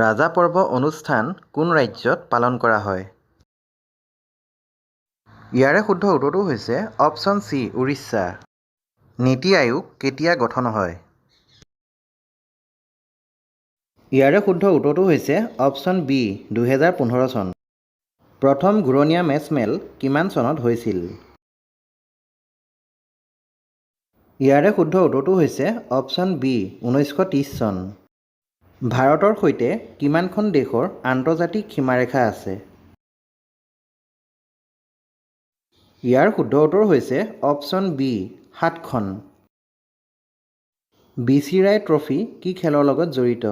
ৰাজা পৰ্ব অনুষ্ঠান কোন ৰাজ্যত পালন কৰা হয়? ইয়াৰে শুদ্ধ উত্তৰটো হৈছে অপশ্যন চি উৰিষ্যা। নীতি আয়োগ কেতিয়া গঠন হয়? ইয়াৰে শুদ্ধ উত্তৰটো হৈছে অপশ্যন বি 2015 চন। প্ৰথম ঘূৰণীয়া মেচমেল কিমান চনত হৈছিল? ইয়াৰে শুদ্ধ উত্তৰটো হৈছে অপশ্যন বি 1930 চন। ভাৰতৰ সৈতে কিমানখন দেশৰ আন্তৰ্জাতিক সীমাৰেখা আছে? ইয়াৰ শুদ্ধ উত্তৰ হৈছে অপশ্যন বি 7খন। বি.চি. ৰায় ট্ৰফী কি খেলৰ লগত জড়িত?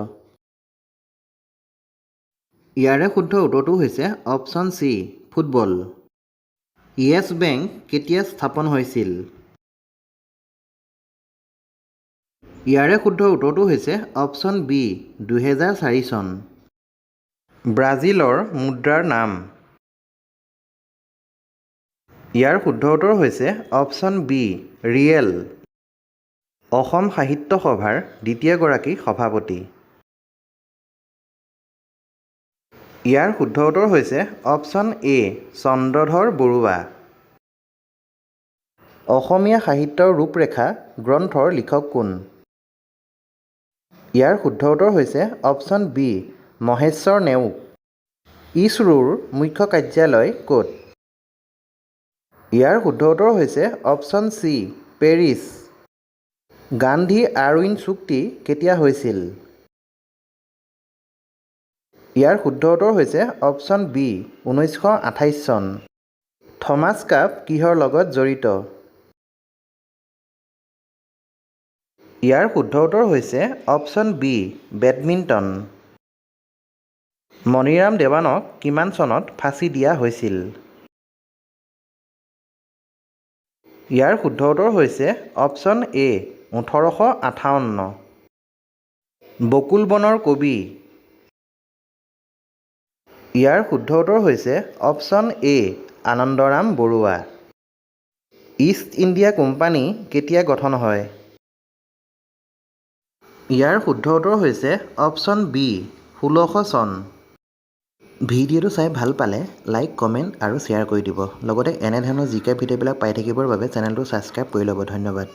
ইয়াৰে শুদ্ধ উত্তৰটো হৈছে অপশ্যন চি ফুটবল। য়েছ বেংক কেতিয়া স্থাপন হৈছিল? ইয়াৰে শুদ্ধ উত্তৰটো হৈছে অপশ্যন বি 2004 চন। ব্ৰাজিলৰ মুদ্ৰাৰ নাম? ইয়াৰ শুদ্ধ উত্তৰ হৈছে অপশ্যন বি ৰিয়েল। অসম সাহিত্য সভাৰ দ্বিতীয়গৰাকী সভাপতি? ইয়াৰ শুদ্ধ উত্তৰ হৈছে অপশ্যন এ চন্দ্ৰধৰ বৰুৱা। অসমীয়া সাহিত্যৰ ৰূপৰেখা গ্ৰন্থৰ লিখক কোন? ইয়াৰ শুদ্ধ উত্তৰ হৈছে অপশ্যন বি মহেশ্বৰ নেওগ। ইছৰোৰ মুখ্য কাৰ্যালয় ক'ত? ইয়াৰ শুদ্ধ উত্তৰ হৈছে option C Paris. Gandhi Irwin চুক্তি কেতিয়া হৈছিল? ইয়াৰ শুদ্ধ উত্তৰ হৈছে অপশ্যন বি 1928 চন। থমাছ কাপ কিহৰ লগত জড়িত? ইয়াৰ শুদ্ধ উত্তৰ হৈছে অপশ্যন বি বেডমিণ্টন। মণিৰাম দেৱানক কিমান চনত ফাঁচি দিয়া হৈছিল? ইয়াৰ শুদ্ধ উত্তৰ হৈছে অপশ্যন এ 1858। বকুল বনৰ কবি? ইয়াৰ শুদ্ধ উত্তৰ হৈছে option A Anandaram Borooah. East India company কেতিয়া গঠন হয়? ইয়াৰ শুদ্ধ উত্তৰ হৈছে অপশ্যন বি 1600 চন। ভিডিঅ'টো চাই ভাল পালে লাইক কমেণ্ট আৰু শ্বেয়াৰ কৰি দিব। লগতে এনেধৰণৰ জিকে ভিডিঅ'বিলাক পাই থাকিবৰ বাবে চেনেলটো ছাবস্ক্ৰাইব কৰি ল'ব। ধন্যবাদ।